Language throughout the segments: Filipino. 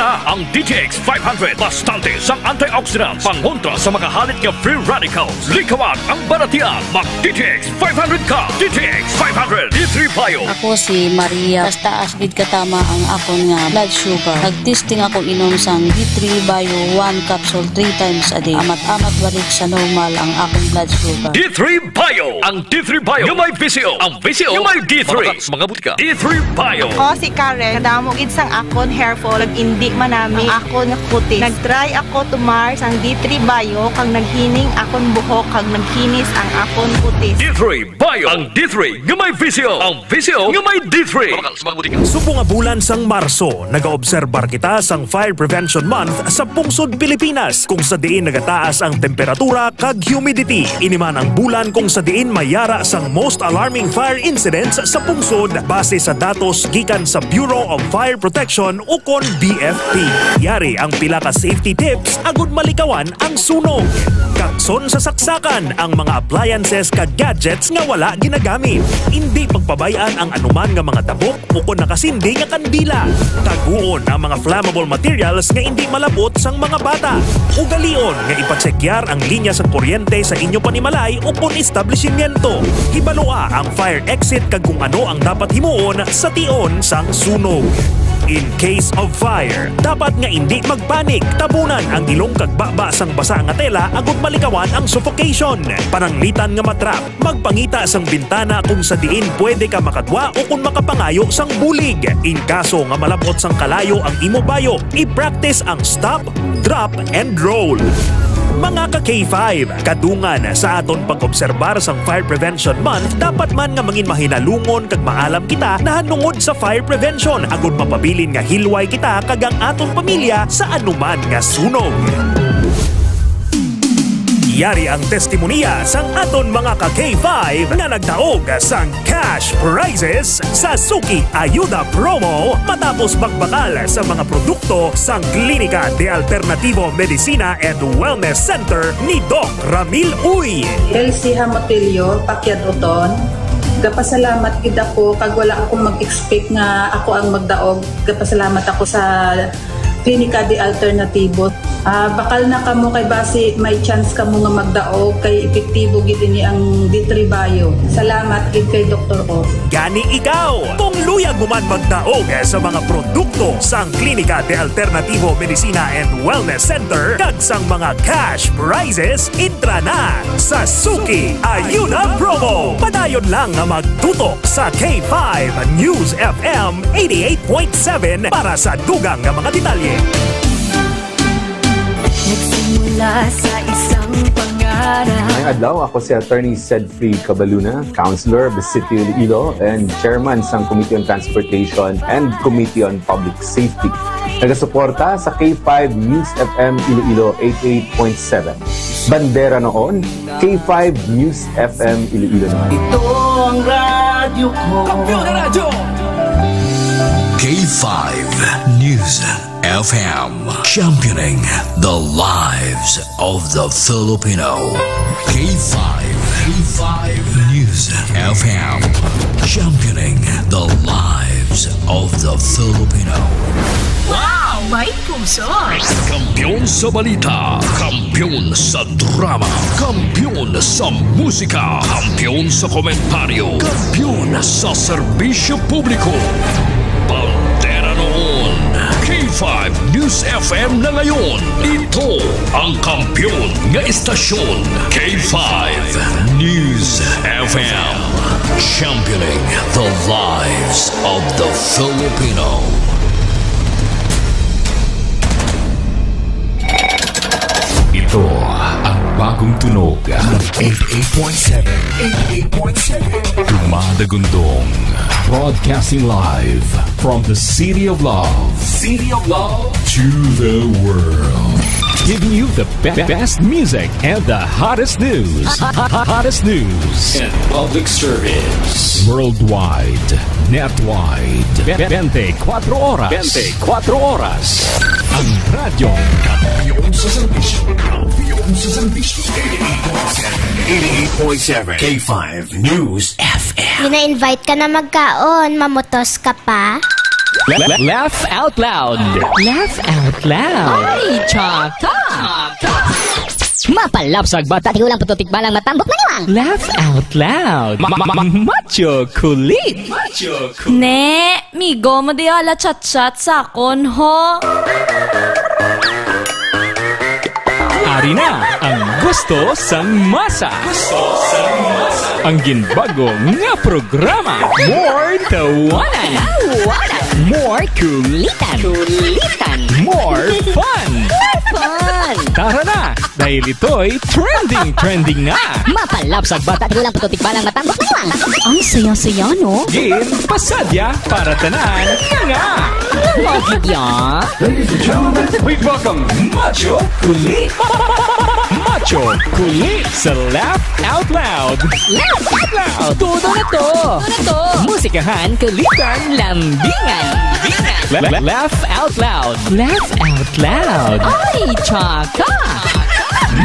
na ang DTX 500. Bastante sa antioxidants, pangontra sa mga halit nga free radicals. Likawat ang baratian. Mag DTX 500 ka. DTX 500 D3 Bio. Ako si Maria. Taas gid katama ang akon nga blood sugar. Nagtesting ako inom sang D3 Bio 1 capsule 3 times a day. Amat-amat balik sa normal ang akong blood sugar. D3 Bio. Ang D3 Bio yung may VCO. Ang VCO yung may D3. Mga butika. D3 Bio. Ako si Karen. Kadamo gid sang akon hair fall. Hindi manami ang akon nga kutis. Nagtry ako tumar sang D3 Bio kang naghining akon buhok kang nagkinis ang akon kutis. D3 Bio. Ang D3 nga may VCO. Ang VCO nga may D3. Subong nga bulan sang Marso, nagaobserbar kita sang Fire Prevention Month sa pungsod Pilipinas kung sa diin nagataas ang temperatura kag humidity. Iniman ang bulan kung sa diin mayara sang most alarming fire incidents sa pungsod base sa datos gikan sa Bureau of Fire Protection ukon BFP. Yari ang pila ka safety tips agud malikawan ang sunog. Kakson sa saksakan ang mga appliances kag gadgets nga wala ginagamit. Hindi pagpabayaan ang anuman nga mga tabok ukon nakasindi nga kandila. Taguon ang mga flammable materials nga hindi malabot sang mga bata. Ugalion nga ipatsekyar ang linya sa kuryente sa inyo panimalay ukon establishmento. Hibalua ang fire exit kag kung ano ang dapat himuon sa tion sang sunog. In case of fire, dapat nga hindi magpanik. Tabunan ang ilong kag baba sang basa nga tela agud malikawan ang suffocation. Pananglitan nga matrap, magpangita sang bintana kung sa diin pwede ka makadwa o kung makapangayo sang bulig. In kaso nga malabot sang kalayo ang imo bayo, i-practice ang stop, drop, and roll. Mga ka-K5, kadungan sa aton pag-obserbar sang Fire Prevention Month, dapat man nga mangin mahinalungon kag maalam kita na hanungod sa fire prevention agud mapabilin nga hilway kita kag ang aton pamilya sa anuman nga sunog. Yari ang testimonya sang aton mga ka-K5 na nagdaog sang cash prizes sa Suki Ayuda Promo matapos magbakal sa mga produkto sang Klinika de Alternativo Medicina and Wellness Center ni Doc Ramil Uy. Elsie Hamotilio, Pakyat Uton. Gapasalamat gid ako kag wala akong mag-expect nga ako ang magdaog. Gapasalamat ako sa Klinika de Alternativo. Bakal na kamo kay base may chance kamo nga magdaog kay epektibo gid ni ang D3 Bio. Salamat gid kay Dr. O. Gani ikaw, kung luyag mo man magdaog sa mga produkto sang Klinika de Alternativo Medicina and Wellness Center kag sang mga cash prizes, intra na sa Suki Ayuda Promo. Padayon lang nga magtutok sa K5 News FM 88.7 para sa dugang nga mga detalye. Nagsimula sa isang pangarap. Ngayong adlaw, ako si Attorney Cedfrey Cabaluna, Councilor of the City of Iloilo and Chairman ng Committee on Transportation and Committee on Public Safety. Nagasuporta sa K5 News FM Iloilo 88.7. Bandera noon, K5 News FM Iloilo naman. Ito ang radyo ko. Kampiyon na radyo! K5 News FM, championing the lives of the Filipino. K5 News FM, championing the lives of the Filipino. Wow! May puso! Kampiyon sa balita, kampiyon sa drama, kampiyon sa musika, kampiyon sa komentaryo, kampiyon sa serbisyo publiko. Bandera noon, K5 News FM na ngayon. Ito ang kampiyon nga istasyon. K5 News FM, championing the lives of the Filipino. Ito ang bagong tunog ng 88.7. Dumadagundong. Broadcasting live from the City of Love. City of Love to the world. Giving you the best music and the hottest news. Hottest news and public service. Worldwide. Netwide. 24 oras. 24 oras. Ang radyo kampiyon sa serbisyo. Kampiyon sa serbisyo. 88.7. K5 News FM. Ina-invite ka na magkaon, mamutos ka pa? Laugh out loud. Laugh out loud. Ay, tsaka! Mapalapsag bata tigulang pututik balang matambok maniwang. Laugh out loud. Macho kulit. Ne, migo mo di ala chat-chat sa akon ho. Ari na ang gusto sang masa. Ang ginbago nga programa. More tawanan. More kulitan. More fun. Tara na, dahil ito'y trending na. Mapalapsag bata tigulang pututik balang matambok maniwang. Ang saya-saya no? Gin, pasadya para tanan nga. Lagid ya. Ladies and gentlemen, we welcome Macho Kulit. Macho Kulit sa Laugh Out Loud. Laugh out loud. Todo na to. Musikahan, kulitan, lambingan. Laugh Out Loud. Laugh Out Loud. Ay, tsaka!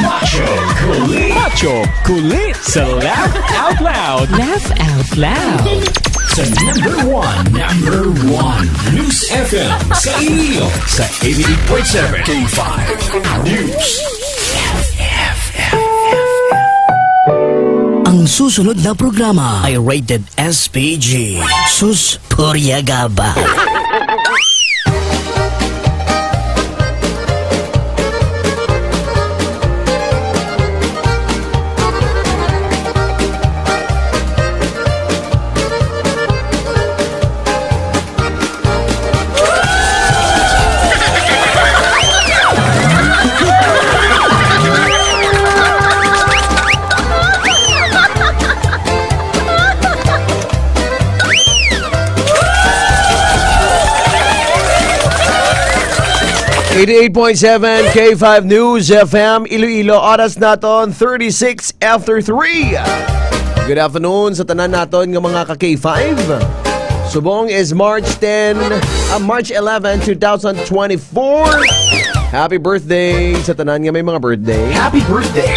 Macho Kulit sa Laugh Out Loud. Laugh Out Loud. sa number one News FM sa Iloilo sa 88.7 K5 News. Ang susunod na programa ay rated SPG. Sus Puryagaba. .7 K5 News FM Iloilo. Oras naton 36 after 3. Good afternoon sa tanan naton ng mga ka-K5. Subong is March 11, 2024. Happy birthday sa tanan nga may mga birthday. Happy birthday.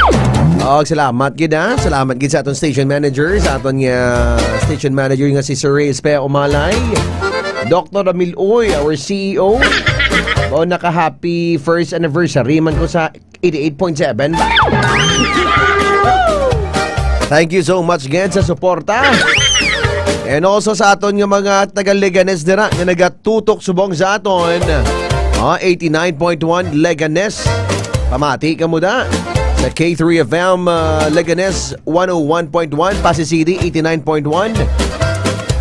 Salamat gid ha. Salamat gid sa aton station manager, sa aton nga station manager nga si Sir Reyes Pe Umalay. Dr. Ramil Uy, our CEO. Naka-happy first anniversary man ko sa 88.7. Thank you so much again sa suporta. And also sa aton nga mga taga-Leganes dira nga nagatutok subong sa aton. 89.1 Leganes. Pamati ka mo da. Sa K3FM Leganes 101.1, Pasig City 89.1.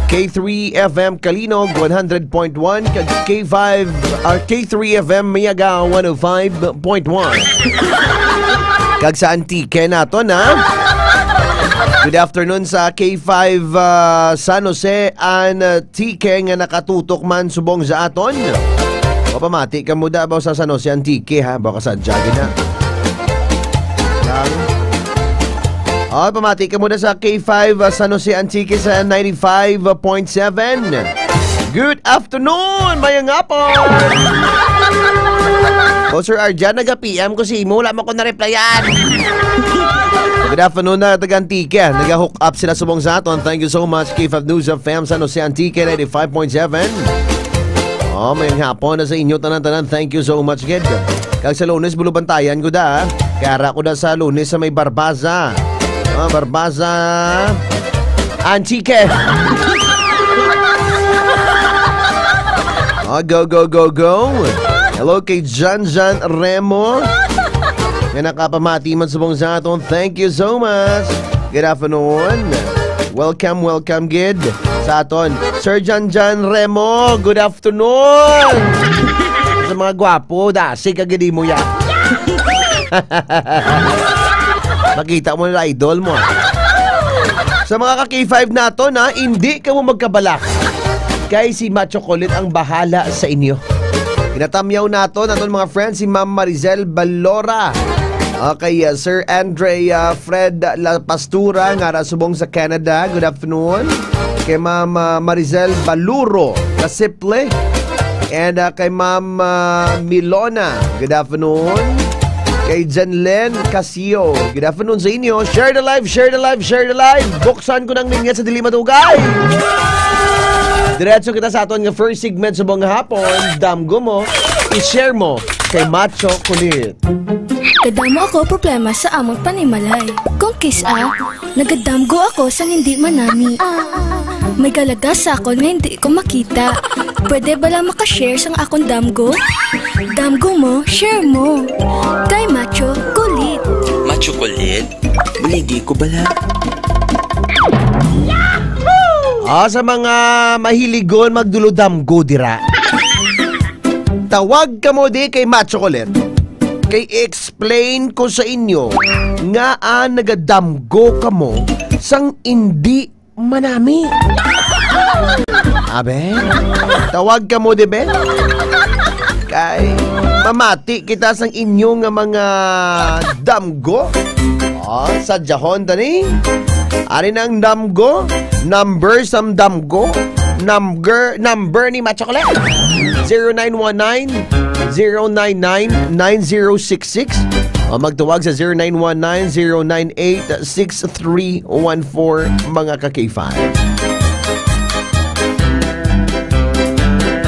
K3FM Kalinog 100.1, K3FM Miyaga 105.1. Kag sa Antique nato na. Good afternoon sa K5 San Jose Antique nga nakatutok man subong sa aton. Pamati ka mo da ba sa San Jose Antique ha, baka sa jagin na. Pamati ka muna sa K5 San Jose Antique sa 95.7. Good afternoon, mayang hapon. Sir Arjan, naga-PM ko si Imo, wala mo ko na-replyan. Good afternoon na taga-Antique. Naga-hook up sila subong sa aton. Thank you so much, K5 News of FM San Jose Antique 95.7. Mayang hapon na sa inyo tanan-tanan. Thank you so much, kid. Kag sa Lunes, bulubantayan ko da. Kara ko da sa Lunes sa may Barbaza. Barbaza Antique. Go. Hello kay Jan Remo nga nakapamati man subong sa aton. Thank you so much. Good afternoon. Welcome gid sa aton Sir Jan Remo. Good afternoon. Sa mga gwapo dasi kagidi mo ya. Makita mo na idol mo. Sa mga ka-K5 nato na hindi ka mo magkabalak. Kay si Macho Kulit ang bahala sa inyo. Kinatamyaw nato naton mga friends si Ma'am Marizel Balora. Kay Sir Andre Fred La Pastura nga subong sa Canada. Good afternoon. Kay Ma'am Marizel Baluro Kasiple. And kay Ma'am Milona. Good afternoon. Kay Janlen Casio. Good afternoon sa inyo. Share the live. Buksan ko ng linya sa Dili Matugay. Diretso kita sa aton nga first segment sa buong hapon. Damgo mo, i-share mo kay Macho Kulit. Kadamo ako problema sa among panimalay. Kung nagadamgo ako sang hindi manami. May galaga sa akon nga hindi ko makita. Pwede ba lang makashare sang akong damgo? Damgo mo, share mo. Kay Macho Kulit. Macho Kulit? Baligi ko bala. Sa mga mahiligon magdulodamgo dira. Tawag ka mo di kay Macho Kulit. Kay explain ko sa inyo nga nagadamgo ka mo sang hindi manami. Abe, tawag ka mo di be? Kay mamati kita sang inyo nga mga damgo. Sa jahon tani. Ari nang damgo, number sam damgo, number ni Macho Kulit. 0919-099-9066 o magtawag sa 0919-098-6314 mga ka-K5.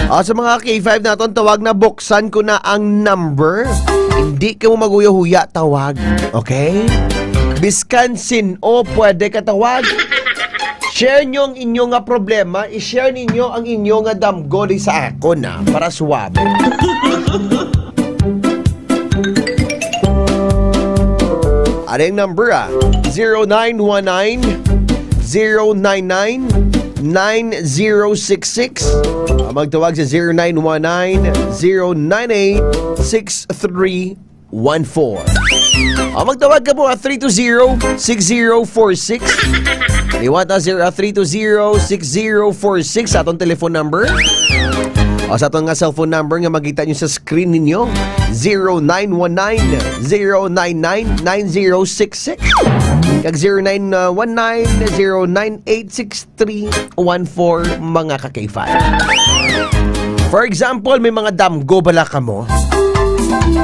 Sa mga K5 natin, tawag na buksan ko na ang number. Hindi ka mo maguya-huya, tawag. Okay? Biskansin o pwede ka tawag. Share nyo ang inyong problema. I-share ninyo ang inyong damgo di sa ako na para suwabe. Ano yung number 0919-099-9066. Magtawag sa 0919-098-6314. Magtawag ka po 320-6046. Iwat na 320-6046 sa atong telephone number. O sa atong nga cellphone number nga makita nyo sa screen ninyo. 0919-099-9066 kag 0919-098-6314 mga ka-K5. For example, may mga damgo bala ka mo.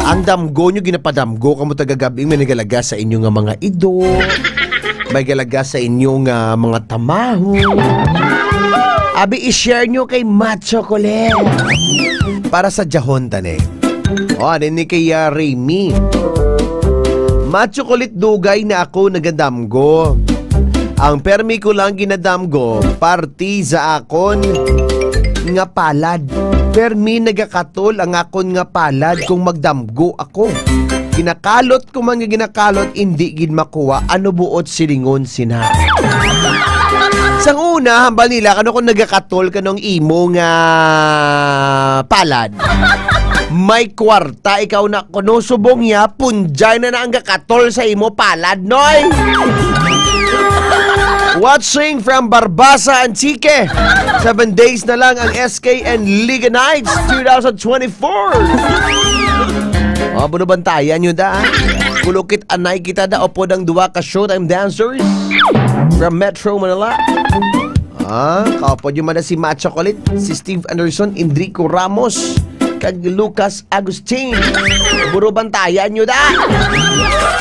Ang damgo nyo ginapadamgo kamo tagagabing may nagalaga sa inyo nga mga ido, may galaga sa inyong mga tamaho. Abi, i-share nyo kay Macho Kulit para sa jahon tane. Ano ni kay Raymi. Macho Kulit dugay na ako nagadamgo. Ang permi ko lang ginadamgo party sa akon nga palad. Permi nagakatol ang akon nga palad kung magdamgo ako. Ginakalot ko mga ginakalot, hindi gin makuha. Ano buot silingon sina. Sang una, hambal nila, kung nagakatol kanong imo nga palad. May kwarta, ikaw na kuno subong niya, punjay na ang gakatol sa imo palad, noy! Watching from Barbasa, Antique. 7 days na lang ang SK and Liga Nights 2024. Bunubantayan nyo da. Kulukit anay kita da opod ang duwa ka Showtime dancers from Metro Manila. Kaupod yung mana si Macho Kulit, si Steve Anderson, Indrico Ramos, kag Lucas Agustin. Bunubantayan nyo da.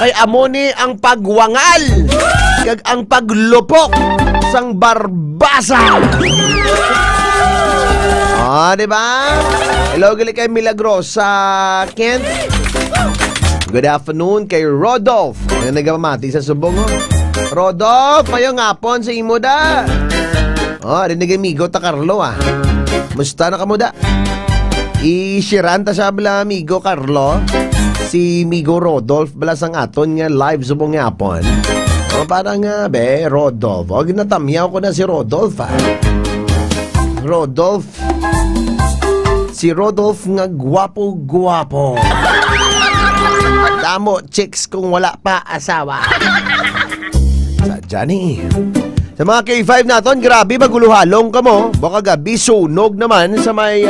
Kay amoni ang pagwangal kag ang paglupok sang Barbasa. Diba? Hello, gali kay Milagrosa Kent. Good afternoon kay Rodolph. Ano nagamati sa subong, Rodolph, mayong hapon sa imo da. Rinig amigo ta Carlo, Musta na kamo da? I-shiran ta siya bala amigo Carlo. Si amigo Rodolph bala sang aton nga live subong nga hapon. Parang Rodolph. Ginatamyaw ko na si Rodolph, Rodolph. Si Rodolph nga gwapo-gwapo. Damo chicks kung wala pa asawa. Sadya ni. Sa mga K5 naton, grabe maguluhalong ka mo. Baka gabi sunog naman sa may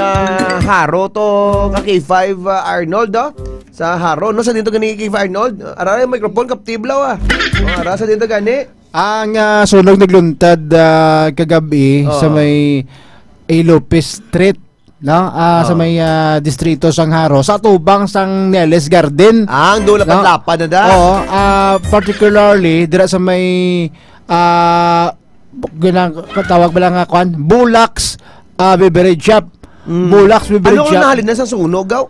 haro to ka K5 Arnold, sa haro, no? Sa dito gani K5 Arnold. Aray, microphone kaptiblaw, Ara, sa dito gani. Ang sunog nagluntad kagabi sa may Lopez Street, no? Sa may distrito sang Haro, sa tubang sang Neles Garden. Ang dulapan-lapan na da. Particularly dira sa may katawag ba lang Bulaks beverage shop. Bulaks beverage Ano shop. ang nahalinan sa sunog, gaw?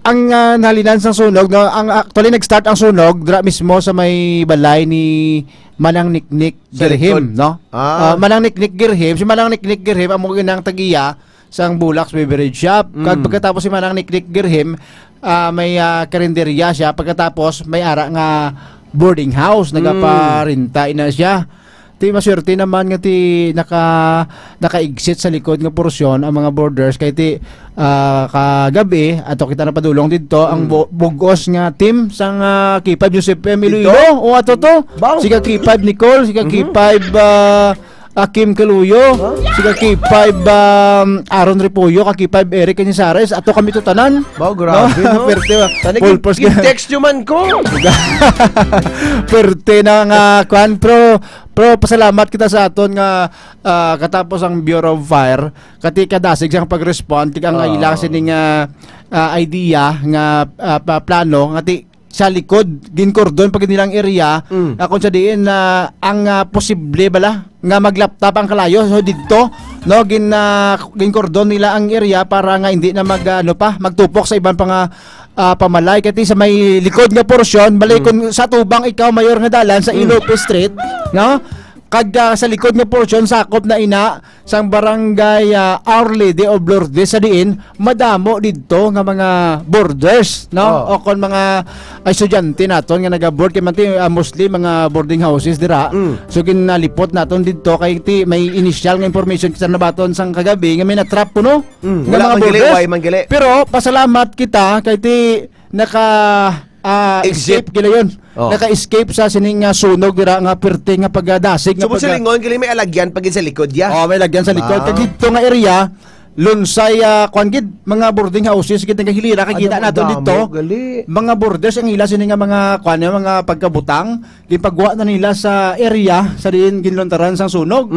Ang nahalinan sa sunog, no, actually nag-start ang sunog dira mismo sa may balay ni Manang Niknik Girhim, no? Manang Niknik Girhim, si Manang Niknik Girhim amo ginang tagiya sang Bulaks beverage shop. Pagkatapos si Manang Niknik Girhim, may karinderya siya, pagkatapos may ara nga boarding house, nagaparinta na siya. Ti maswerte naman nga ti naka-exit sa likod nga porsyon ang mga borders kay ti kagabi ato kita napadulong didto ang bugos nga team sang K5 Joseph M. Iloilo o ato to siga K5 Nicole, siga K5 Kim Kaluyo, siga K5 Aaron Repollo, K5 Eric Canizares, ato kami to tanan. Wow, grabe, no? Perte text nyo man ko. Perte na nga kwan, pero pasalamat kita sa aton nga katapos ang Bureau of Fire, kati kadasig siyang pag-respond, tika nga ilang sining idea nga plano, ngati sa likod ginkordon pag nilang area kung sa diin ang posible bala nga maglaptop ang kalayo so didto no ginkordon nila ang area para nga hindi na magtupok sa ibang pang pamalay kati sa may likod nga porsyon balay kung sa tubang ikaw mayor nga dalan sa Ilope Street no kag sa likod nga portion sakop na ina sang barangay Our Lady of Lourdes sa diin madamo didto nga mga borders no o kon mga estudyante naton nga naga-board kay manti mostly mga boarding houses dira so ginalipot naton didto kay ti may initial nga information kita nabaton sang kagabi nga may na-trap kuno nga mga borders pero pasalamat kita kay ti escape kila yun. Naka-escape sa sining sunog dira nga perte nga pagdasig nga pag lingon kili may alagyan pag sa likod ya. May lagyan sa likod kag dito nga area lunsay kwan gid mga boarding houses gid nga hilira kay kita naton dito. Mga borders ang ila sini nga mga kwan mga pagkabutang gipagwa na nila sa area sa diin ginlontaran sang sunog.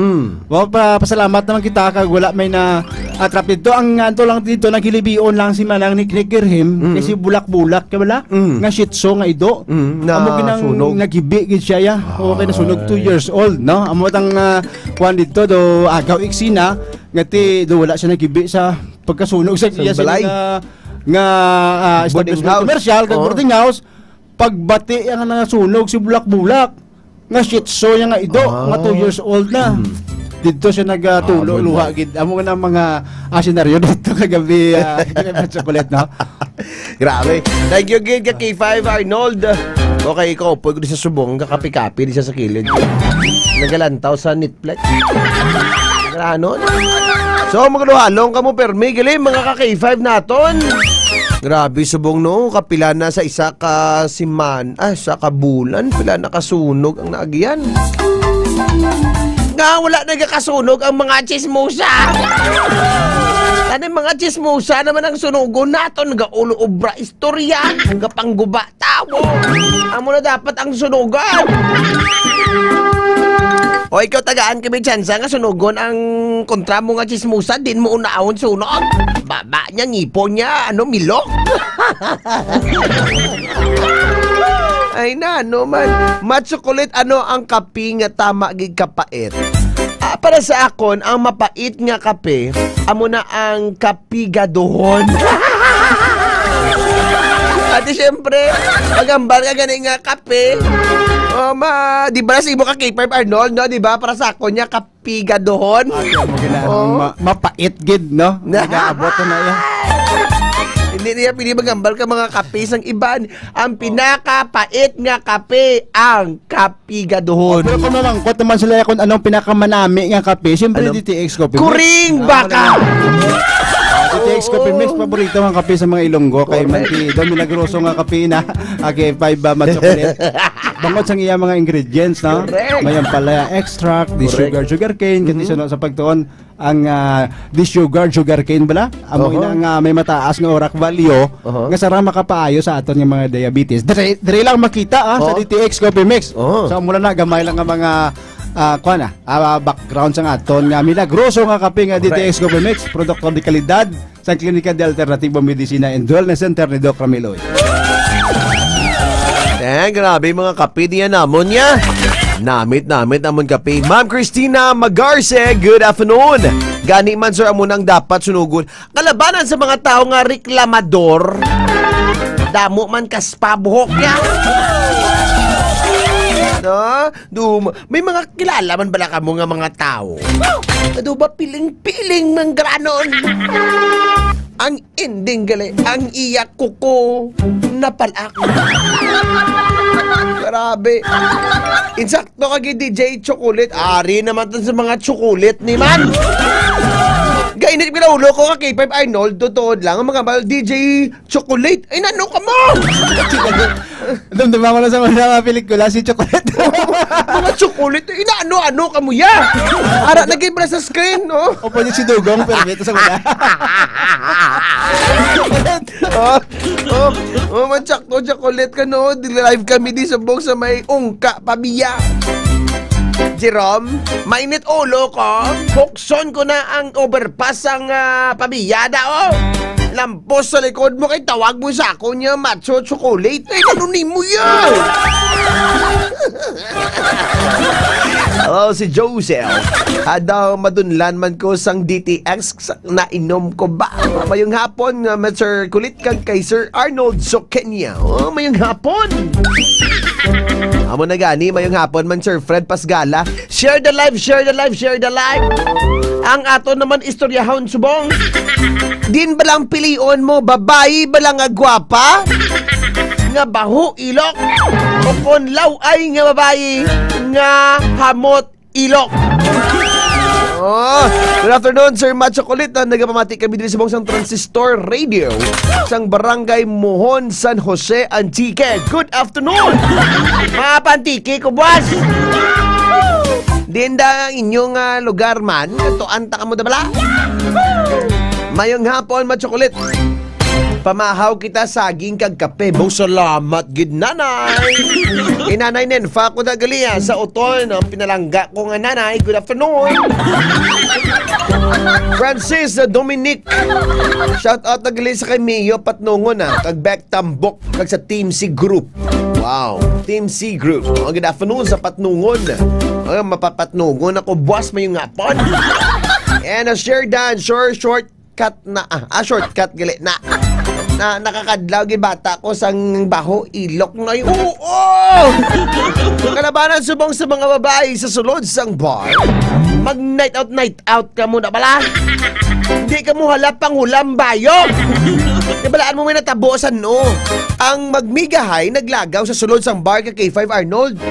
Pasalamat naman kita kag wala may na trap dito ang anto lang dito naghilibion lang si Manang Niknik Girhim kasi bulak-bulak kay wala nga shih tzu nga ido. Amo ginang nagibi gid siya ya. Okay na sunog 2 years old no. Amo tang kwan dito do agaw iksina ngati do wala siya nagibi sa pagkasunog sa iya nga establishment commercial kag boarding house pagbati ang nasunog si bulak-bulak nga shih tzu nga ido nga 2 years old na dito siya nagtulo-luha gid amo nga mga senaryo dito kagabi chocolate no. Grabe, thank you gid ka K5 Arnold. Okay, ikaw po di sa subong kakapi-kapi di sa kilid nagalantaw sa Netflix ano. So magluhalong kamo permi gali mga ka-K5 naton. Grabe subong no, kapila na sa isa ka sa kabulan, pila nakasunog ang naagian. Nga wala nagkakasunog ang mga chismosa. Ano mga chismosa naman ang sunugon naton nga ulo obra istorya, nga pangguba tao. Amo na dapat ang sunugan. O ikaw tagaan kami tsansa nga sunugon ang kontra mo nga chismusa din mo unaawon sunog. Baba niya, ngipon niya, milok. Ay na, man. Matsukulit ang kape nga tama gig kapait. Para sa akon, ang mapait nga kape, amo na ang kapigadohon. At siyempre, magambal ka gani nga kape. Di ba si mo ka K5 Arnold, no? Di ba? Para sa ako niya, kapigadohon. Mapait gid, no? Nag-aabot na yan. Hindi niya pinibagambal ka mga kape sang iban. Ang pinakapait nga kape, ang kapigadohon. Pero kung namangkot naman sila kung anong pinakamanami nga kape, siyempre DTX Coffee Mix. Kuring baka! DTX Coffee Mix, paborito nga kape sa mga Ilonggo. Kay Manti, doon milagroso nga kape na K5 chocolate. Bangod sa iya mga ingredients, no? May ampalaya extract, sugar cane, kasi sa pagtuon ang sugar cane bala. Amo ina may mataas nga orak value nga sarang makapaayo sa aton nga mga diabetes. Dire lang makita sa DTX Coffee Mix. So mula na gamay lang nga mga background sa aton nga milagroso nga kape nga DTX Coffee Mix, produkto de kalidad sa Klinika de Alternatibo Medicina and Wellness Center ni Doc Ramiloy. Grabe mga kape niya namon niya. Namit amon kape. Ma'am Christina Magarce, good afternoon. Gani man sir amo nang dapat sunugon. Kalabanan sa mga tao nga reklamador. Damo man kaspabuhok ya. No? May mga kilala man bala ka mo nga mga tao. Do ba piling-piling ng granon? Ang ending gali, ang iyak ko napalak. Grabe. Insakto kagi DJ Chocolate. Ari naman sa mga chocolate ni man. Gainit ko na ulo ko ka K5 Arnold. Totoo lang ang mga DJ Chocolate. Ay nano ka mo? Damdaman ko na sa mga pelikula si Chocolate. Mga chocolate. Ay nano ka mo ya? Ara naging para sa screen, no? O pwede si Dugong pero dito sa mula. Manchakto chocolate ka, no? Live kami di sa bong sa may ungka pabiya. Jerome, mainit ulo ko. Bukson ko na ang overpass ang pabiyada, oh. Lampos sa likod mo kay tawag mo sa ako niya macho chocolate. Ay, nanunin mo yan. Hello, si Joseph. Hadaw madunlan man ko sang DTX na inom ko ba? Mayong hapon, Mr. Kulit kag kay Sir Arnold Sokenya. Oh, mayong hapon. Amo na gani, mayong hapon man Sir Fred Pasgala. Share the live, share the live, share the live. Ang ato naman istoryahon subong. Din ba lang pilion mo, babae ba lang nga gwapa? Nga baho ilok? O konlaw ay nga babae nga hamot ilok? Oh, good afternoon, Sir Macho Kulit. Nagapamati kami din sa bang Transistor Radio sang Barangay Mohon, San Jose, Antique. Good afternoon, mga pantiki ko, boss. Din da inyong lugar man, ito anta ka mo da bala? Mayong hapon, Macho Kulit. Pamahaw kita saging kag kape. Bo salamat gid nanay. Inanay Nenfa ko dagaliya sa utol ng pinalangga ko nga nanay. Good afternoon. Francis Dominic. Shout out nagali sa kay Mio Patnungon kag Beck Tambok kag sa Team C Group. Wow, Team C Group. Good afternoon sa Patnungon. Ay mapapatnungon ako boss mayong hapon. And share dan shortcut na shortcut gali na nakakadlaw gi bata ko sang baho ilok na yun. Oo! Kalabanan subong sa mga babae sa sulod sang bar. Mag night out ka muna bala. Hindi ka mo halap pang hulam bayo. Nabalaan mo may natabo sa no. Ang magmigahay naglagaw sa sulod sang bar kay K5 Arnold.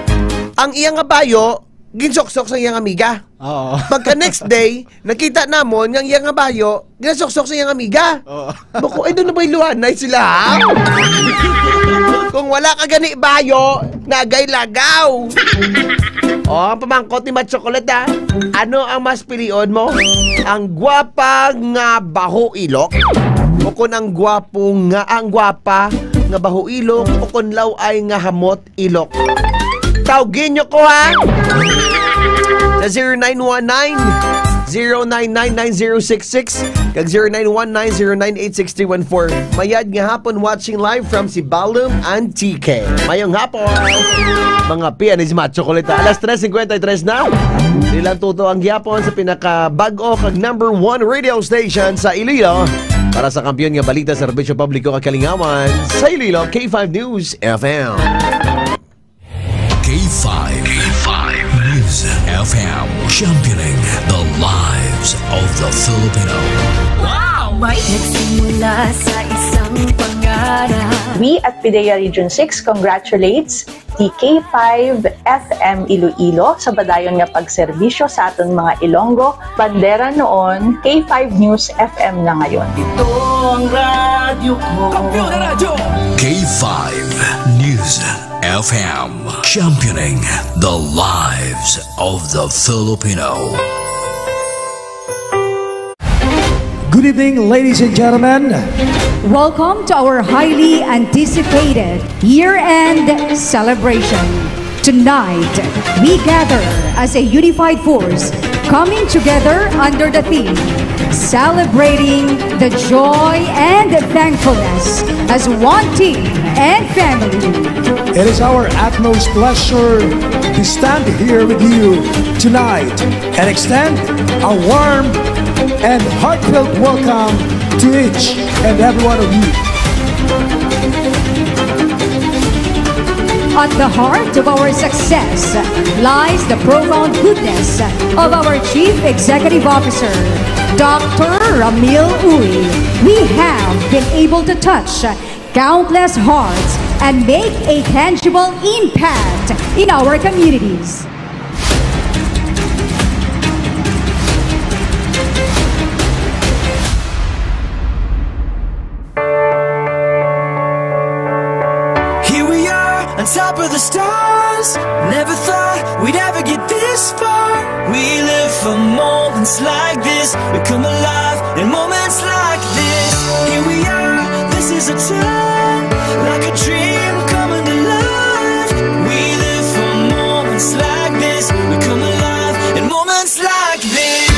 Ang iyang bayo ginsoksok sa iyang amiga. Oo. Pagka next day, nakita namon ng iyang bayo, ginasoksok sa iyang amiga. Oo. Bako, ay doon na ba'y luhanay sila, ha? Kung wala ka gani bayo, nagay lagaw. Ang pamangkot ni Matt Chocolate, ha? Ano ang mas pilion mo? Ang gwapa nga baho ilok? O kung ang gwapa nga baho ilok? O kung law ay nga hamot ilok? Tawagin nyo ko, ha? Sa 0919-099-9066 kag 0919-098-6314. Mayad nga hapon watching live from si Balum Antique. Mayong hapon, mga piyan ni Macho Chocolate. Alas 3:53 na. Nilang tuto ang gyapon sa pinaka-bag-o kag #1 radio station sa Iloilo. Para sa kampiyon nga balita sa serbisyo publiko kag kalingawan sa Iloilo, K5 News FM. K5 News FM, championing the lives of the Filipino. Wow! Nagsimula sa isang pangarap. We at PIDEA Region 6 congratulates the K5 FM Iloilo sa badayon nga pagserbisyo sa aton mga Ilonggo. Bandera noon, K5 News FM na ngayon. Ito ang radyo ko. Kampiyon na radyo! K5 News FM, championing the lives of the Filipino. Good evening, ladies and gentlemen. Welcome to our highly anticipated year-end celebration. Tonight, we gather as a unified force coming together under the theme, celebrating the joy and thankfulness as one team and family. It is our utmost pleasure to stand here with you tonight and extend a warm and heartfelt welcome to each and every one of you. At the heart of our success lies the profound goodness of our Chief Executive Officer, Dr. Ramil Uy. We have been able to touch countless hearts and make a tangible impact in our communities. On top of the stars, never thought we'd ever get this far. We live for moments like this. We come alive in moments like this. Here we are, this is a time, like a dream coming to life. We live for moments like this. We come alive in moments like this.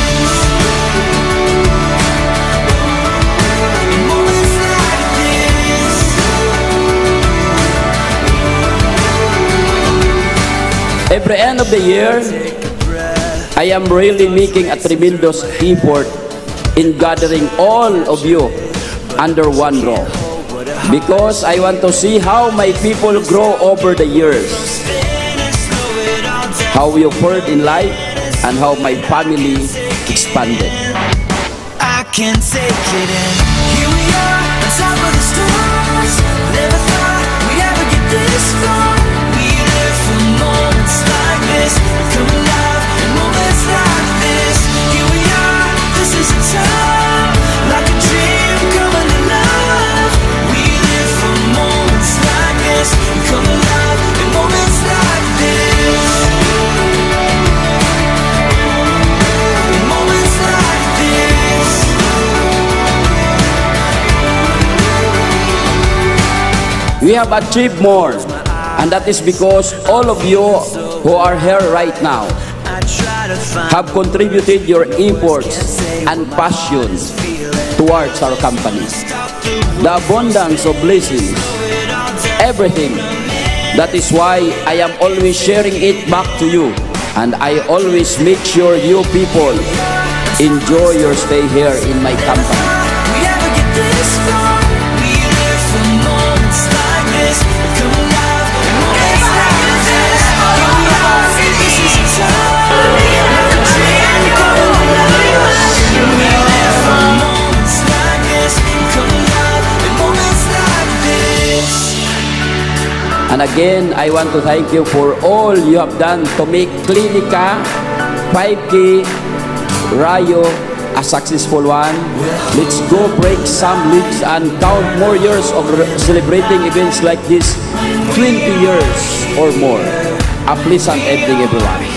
Every end of the year, I am really making a tremendous effort in gathering all of you under one roof, because I want to see how my people grow over the years, how we fared in life, and how my family expanded. I can't take it in. Here we are, on top of the stars. Never thought we'd ever get this far. We live for moments like this. We come alive in moments like this. Here we are, this is a time, like a dream coming to life. We live for moments like this. We come alive in moments like this. In moments like this. We have achieved more, and that is because all of you who are here right now have contributed your efforts and passions towards our company. The abundance of blessings, everything. That is why I am always sharing it back to you, and I always make sure you people enjoy your stay here in my company. And again, I want to thank you for all you have done to make Clinica 5K Rayo a successful one. Let's go break some leagues and count more years of celebrating events like this, 20 years or more. A pleasant evening, everyone.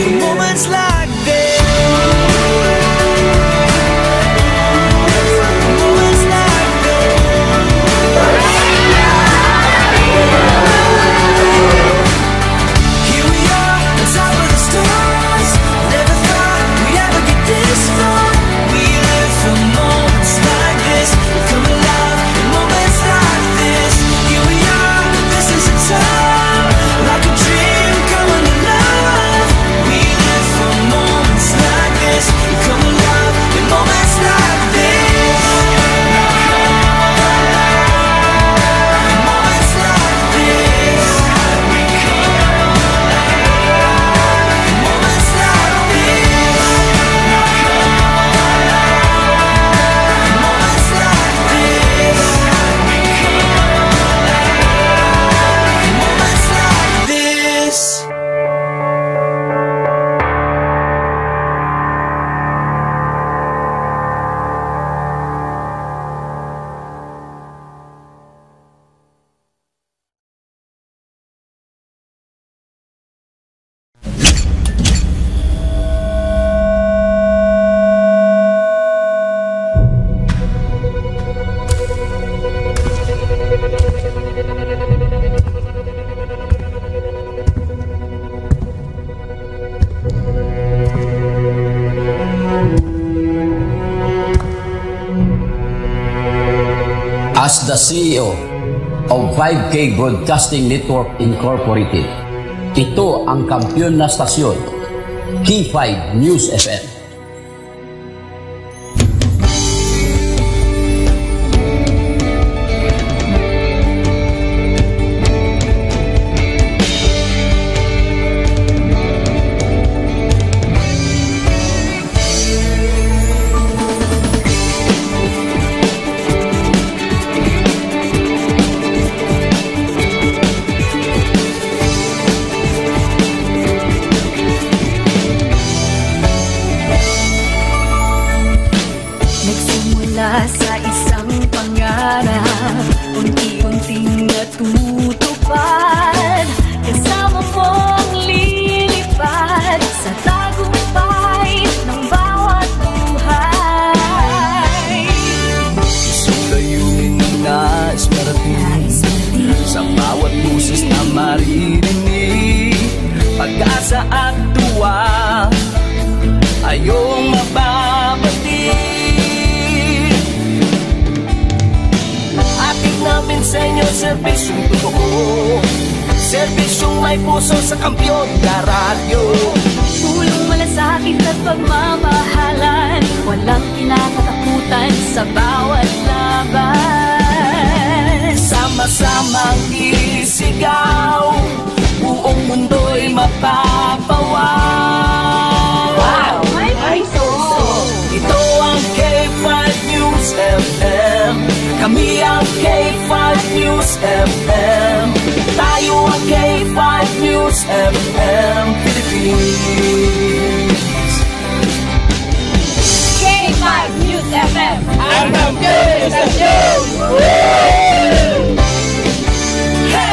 Moments like this. Moments like this. Here we are, on top of the stars. Never thought we'd ever get this far. We live for more. As the CEO of 5K Broadcasting Network Incorporated, ito ang kampiyon na stasyon, K5 News FM. Sa isang pangarap, unti-unting natutupad. Kasama mong lilipad sa tagumpay ng bawat buhay. Isang layunin na parating sa bawat buses na maririnig. Pag-asa at tuwa ayong mababatid. Ating namin sa inyo serbisyong totoo, serbisyong may puso sa kampiyon na radyo. Tulong malasakit at pagmamahalan, walang kinakatakutan sa bawat laban. Sama-samang isigaw, buong mundo'y mapapawaw. Wow! May puso! Ito ang K5 News FM. Kami ang K5 News FM. Tayo ang K5 News FM Philippines. K5 News FM. Ang kampiyon sa news!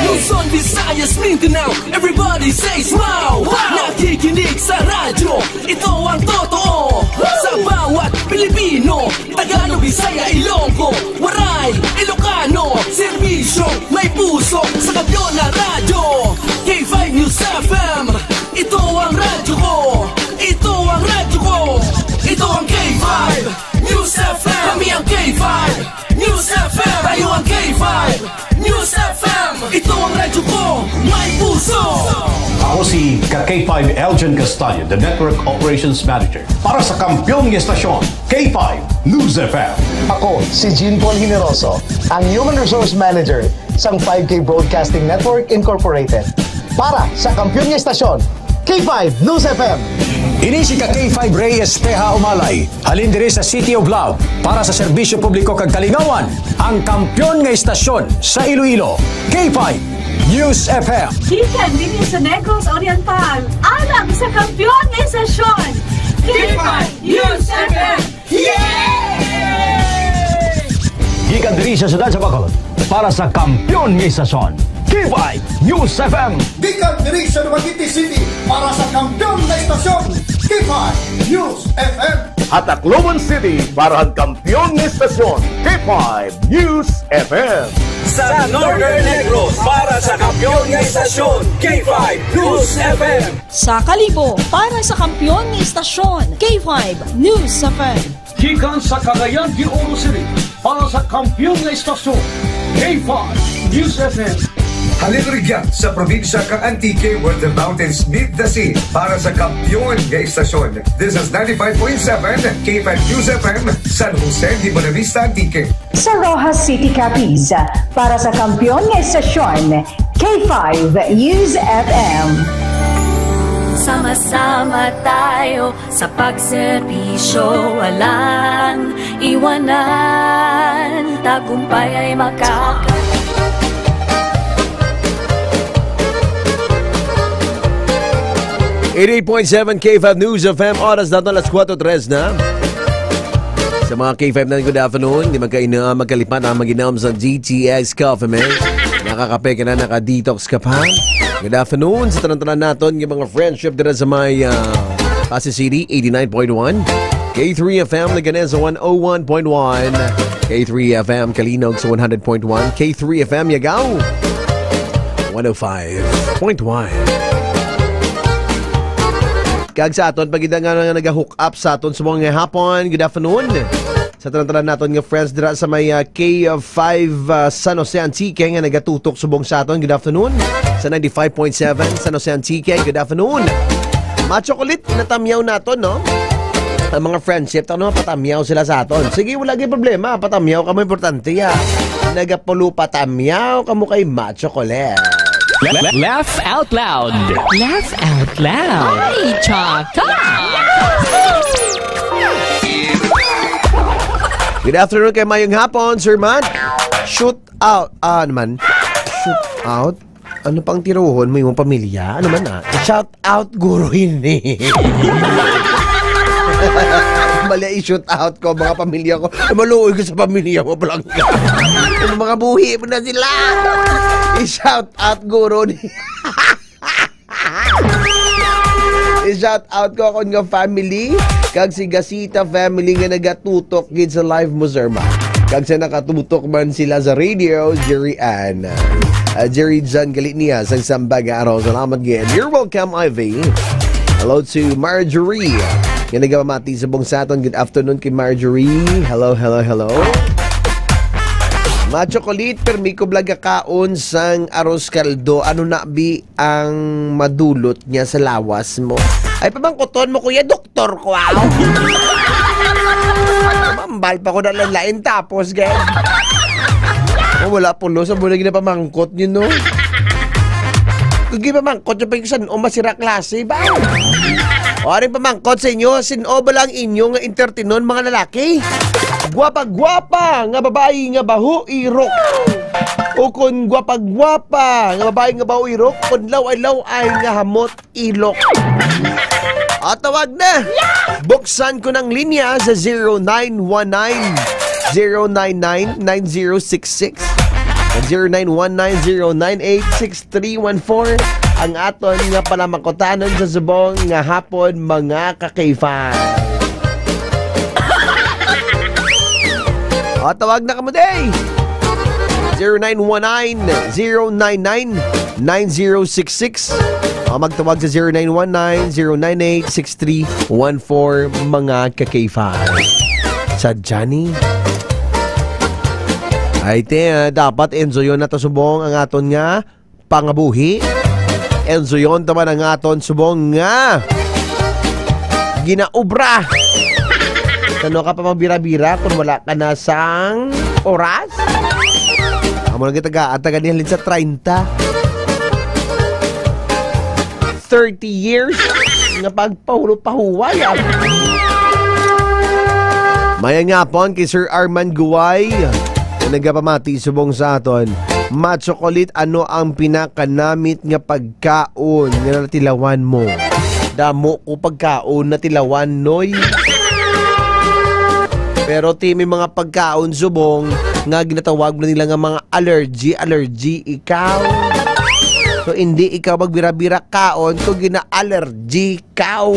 Luzon, Visayas, Mindanao, everybody say smile! Nakikinig sa radyo, ito ang totoo. Sa bawat Pilipino, Tagalog, Bisaya, Ilonggo, Waray, Ilocano, serbisyo may puso sa kampiyon na radyo. K5 News FM, ito ang radyo ko, ito ang radyo ko, ito ang K5 News FM. Kami ang K5 News FM, tayo ang K5 News FM. Ito ang radyo ko, may puso. Ako si K5 Elgin Castaño, the Network Operations Manager para sa kampiyon ng estasyon, K5 News FM. Ako si Jean Paul Generoso, ang Human Resource Manager sa 5K Broadcasting Network Incorporated para sa kampiyon ng estasyon, K5 News FM. Ini si K5 Ray Espeja Umalay, halin diri sa City of Love para sa serbisyo publiko kag kalingawan, ang kampiyon nga estasyon sa Iloilo, K5 News FM. Gikan din sa Negros Oriental, alam sa kampiyon nga estasyon, K5 News FM. Gikan diri sa siyudad sa Bacolod para sa kampiyon nga estasyon, K5 News FM. Gikan diri sa Dumaguete City para sa kampiyon na estasyon, K5 News FM. At Tacloban City para ang kampiyon na estasyon, K5 News FM. Sa Northern Negros para sa kampiyon na estasyon, K5 News FM. Sa Kalibo para sa kampiyon ng istasyon, K5 News FM. Gikan sa Cagayan de Oro City para sa kampiyon na estasyon, K5 News FM. Halin rigyan sa probinsya kang Antique where the mountains meet the sea para sa kampiyon nga istasyon. This is 95.7 K5 News FM, San Jose de Buenavista, Antique. Sa Rojas City, Capiz, para sa kampiyon nga istasyon, K5 News FM. Sama-sama tayo sa pagserbisyo, walang iwanan, tagumpay ay makaka. 88.7 K5 News FM, oras na alas 4:03 na. Sa mga K5 na good afternoon, hindi magkalipan ang mag-inam sa GTX Coffee Mix. Nakakape ka na, naka-detox ka pa. Good afternoon sa tanan-tanan natin, yung mga friendship dito sa may Pasig City, 89.1. K3 FM, Leganés sa 101.1. K3 FM, Kalinog sa 100.1. K3 FM, Yagaw, 105.1. Kag sa aton, pag nga nag-hook up sa aton sa mga hapon, good afternoon. sa tanan naton nga friends dira sa may K5 San Jose Antique nga nagatutok subong sa aton. Good afternoon. Sa 95.7 San Jose Antique. Good afternoon. Machocolate natamyaw naton, no? Ang mga friendship, patamyaw sila sa aton. Sige, wala gyud problema. Patamyaw kamo importante ya. Nagapulo patamyaw kamo kay Machocolate. Laugh out loud. Laugh out loud. Ay, chaka! Good afternoon kay Mayong Hapon, Sir Man. Shoot out. Naman. Shoot out? Ano pang tiruhon mo yung pamilya? Ano man Shout out, guro hindi. Mali i-shoot out ko mga pamilya ko. Maluoy ko sa pamilya mo palang ka. Yung mga buhi mo na sila. I-shout out, guro ni. I-shout out ko akong nga family. Kag si Gasita family nga nagatutok gid sa live mo, Sir Ma. Kag sa nakatutok man sila sa radio, Jerry Ann. Jerry John galit niya sa Sambag araw. Salamat gid. You're welcome, Ivy. Hello to Marjorie. Nga nagpamati sa buong saton. Good afternoon kay Marjorie. Hello, hello, hello. Machocolate, permi ko blaga kaon sang aros kaldo. Ano na bi ang madulot niya sa lawas mo? Ay, pamangkoton mo, kuya, doktor ko, Mambal pa ko na lanlain tapos, guys. Wala po, no? Sa muna ginapamangkot nyo, no? Kung ginapamangkot nyo pa yung san o masira klase, ba? O, ano yung pamangkot sa inyo? Sino ba lang inyo nga entertainon, mga lalaki? Gwapa-gwapa nga babae nga baho irok. O kung gwapa-gwapa nga babae nga baho irok, kung law-ay nga hamot ilok. At tawag na. Buksan ko ng linya sa 0919-099-9066 at 0919-098-6314 ang aton nga palamakotanon sa subong nga hapon mga kakayfan. At tawag na kamo day. 0919-099-9066 magtawag sa 0919-098-6314 mga kakayfan. Sa Johnny ay dapat enjoyon na to subong ang aton nga pangabuhi. Enjoyon taman ang aton subong nga ginaubra. Kano ka pa mabira-bira kung wala ka na sang oras? Amo lang taga nihalin sa 30 years nga pagpahulo-pahuway. Maya nga po kay Sir Arman Guway na nagapamati subong sa aton. Machocolate, ano ang pinakanamit nga pagkaon nga natilawan mo? Damo ko pagkaon natilawan, noy. Pero may mga pagkaon subong nga ginatawag na nila nga mga allergy ikaw. So, hindi ikaw magbira-bira kaon kung gina-allergy kaw.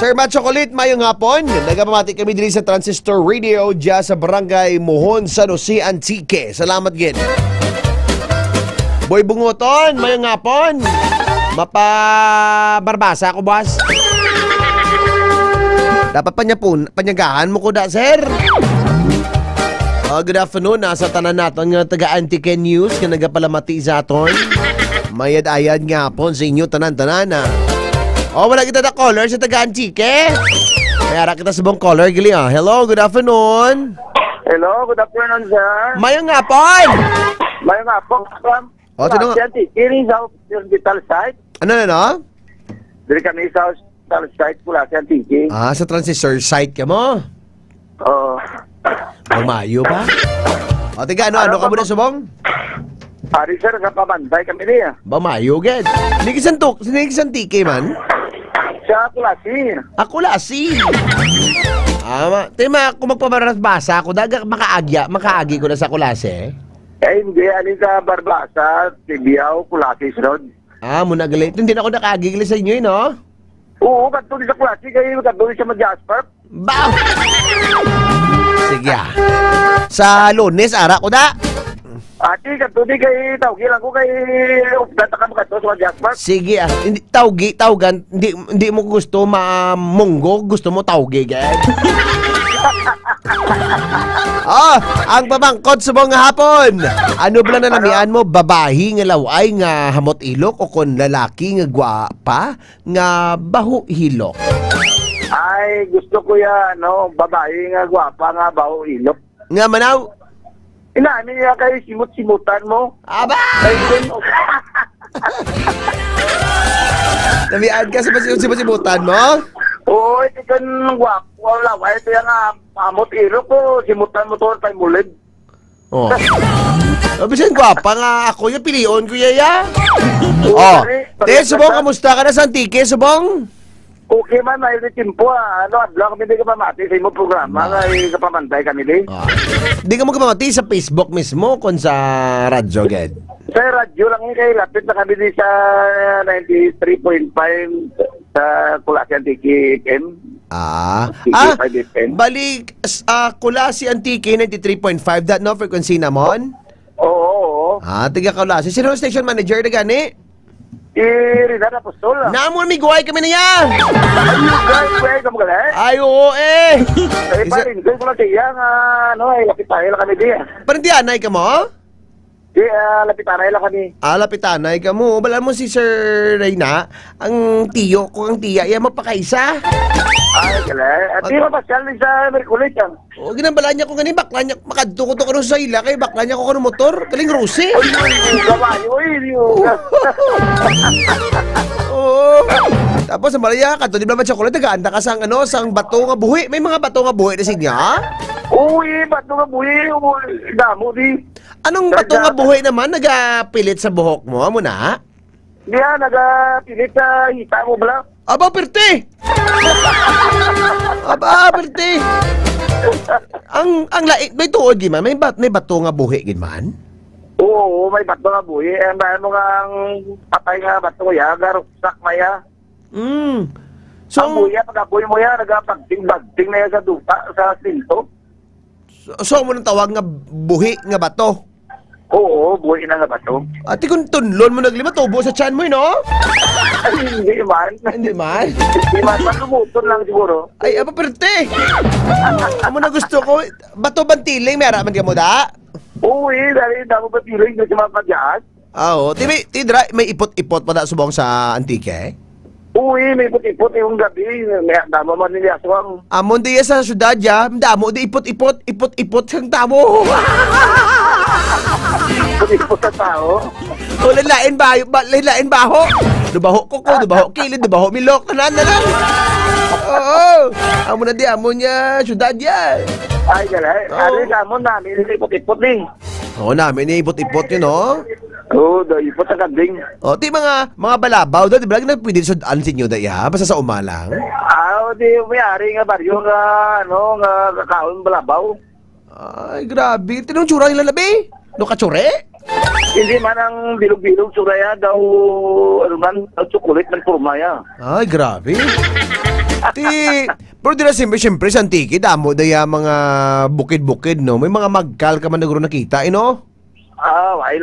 Sir Machocolate, mayong hapon. Nagapamati kami dili sa Transistor Radio dyan sa Barangay Mohon, San Jose Antique. Salamat, gid. Boy Bungoton, mayong hapon. Mapabarbasa ako, boss. Dapat panyagahan mo ko da, sir. Good afternoon, nasa tanan naton nga taga Antique News nga nagapalamati sa aton. Mayad-ayad nga po sa inyo tanan-tanan. Wala kita na caller sa taga Antique. Mayara kita sa buong caller gali. Hello, good afternoon. Hello, good afternoon, sir. Mayong nga po. Mayong nga po. Tinong Antique, sa hospital site. Ano? Dili kami sa hospital site pula sa Antique. Sa transistor site ka mo? Mayo pa? Tiga, ano ka muna subong? Hari, sir, kapabantay kami niya. Mayo, ged. Sinigisan tike man? Sa Kulasi. Kulasi. Tema, kung magpamarasbasa ako, makaagi ko na sa Kulasi. Hindi, alin sa Barbasa, Tibiao, Kulasi Road. Muna galit. Hindi na ako nakaagi sa inyo, no? Oo, katuli sa Kulasi, kayo katuli sa Mag-Jasper. Sige. Sa Lunes, ara ko da. Ati, kanto di kay tawgi lang ko kay data ka makato sa Jasper. Sige hindi tawgan, hindi mo gusto munggo, gusto mo tawgi, gay. Ang pamangkot subong nga hapon. Ano ba na namian mo, babahi nga laway nga hamot ilok o kon lalaki nga gwapa nga baho hilok? Ay, gusto ko ya, babae nga gwapa nga baho ilok. Nga manaw? Inaani niya kayo simut-simutan mo. Aba! Namian ka sa simut-simutan mo? Oo, ito kan gwapo. Wala, ito yung amot ilok ko. Simutan mo to, tayo mulid. Oh. Bisan gwapa nga ako yung pilion ko ya. Subong, kamusta ka na sa Antique, Subong? Okay man, may timpo adlaw kami di ka pamati sa imong programa kay kapamantay kami di. Di ka mo kapamati sa Facebook mismo kung sa radyo, Ged? Sa radyo lang kay lapit na kami di sa 93.5 sa Kulasi Antique FM. Balik Kulasi Antique 93.5 that no frequency namon? Oo. Tiga Kulasi. Sino station manager na gani? Rinada Apostol. Namon miguay kami na yan. Ay, kamu galay? Ay, oo Ay, parin, ko lang siya nga, lapitanay lang kami di. Parindianay ka mo? Di, lapitanay lang kami. Lapitanay ka mo. Bala mo si Sir Reyna, ang tiyo ko, ang tiya, yan mapakaisa. Ay, galay. At di mapasyal din sa Merkulis yan. Ginambala niya ko ganin, bakla niya, makadto ko sa ila, kay bakla niya ko kano motor, kaling Rusi. Tapos ang malaya ka, di ba ba chocolate, nagaanda ka sang sang bato nga buhi. May mga bato nga buhi na sinya? Uy, bato nga buhi, damo di. Anong bato nga buhi naman, nagapilit sa buhok mo, amo na? Di nagapilit sa hita mo bala. Aba, perte! Ang laik, may tuod giman, may bato nga buhi giman? Oo, may bato nga buhi. Ang mo nga ang patay nga bato ya, garuksak maya. So, ang buhi, pag-apoy mo ya, nagapagting-bagting na yan sa dupa, sa sinto. So, mo nang tawag nga buhi nga bato? Oo, buhi na nga bato. Ati kung tunlon mo naglima, tubo sa tiyan mo, no? Ay, hindi man. Hindi man? Hindi man, matumuton lang siguro. Ay, apa perte? Amo na gusto ko, bato bantiling, may araman ka mo da? Oo, dahil damo bantiling, hindi siya mapadyaan. Oo, tidra, may ipot-ipot pa da subong sa Antique? Uy, may ipot-ipot yung gabi. May damo man nila aswang. Amon diya sa syudad ya, damo di ipot-ipot sang tamo. Ipot-ipot sa tao. Lain baho. Dubaho koko, dubaho kilid, dubaho milok, tanan na lang. Oo, amon na di, amon niya, syudad ya. Ay, galay. Ari, amon namin, ipot-ipot din. Oo, namin ipot-ipot yun, no? Oo, ipot sa kanding. O, di mga balabaw doon, di ba? Na pwede sudaan sa inyo dahil, basta sa umalang. Di may-ari nga baryo nga, nga kakaon balabaw. Ay, grabe. Tinong tsura yung lalabi? No katsure? Hindi man ang bilog-bilog suraya daw, chocolate ng purmaya. Ay, grabe. Pero di na siyempre sa Antique, damo daya mga bukid-bukid, no? May mga magkal ka man nagro nakita, no? Ay,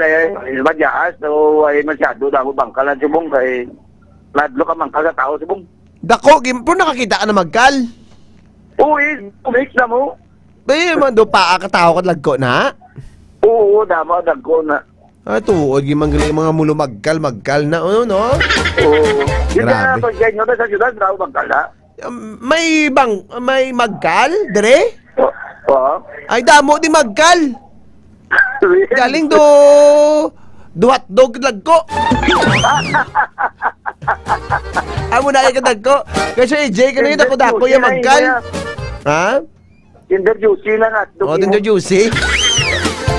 madyaas, ay masyado damo bangkal na subong kay ladlo ka mangkal sa tao subong. Dako, pero nakakita ka na magkal? Uy, kumix na mo. Bay, man do paa katao ka lagko na? Oo, damo, dagko na. Tuod, gimanggali mga mulo magkal na, no? Oo. Grabe. Pag ganyan na sa syudad, daw magkal na. May magkal, dire? Oo. Ay, damo di magkal. Galing hotdog lagko. Amo na ka dagko. Kasi AJ ka na yun, dako yung magkal. Ha? Tinder juicy na nga. Tinder juicy.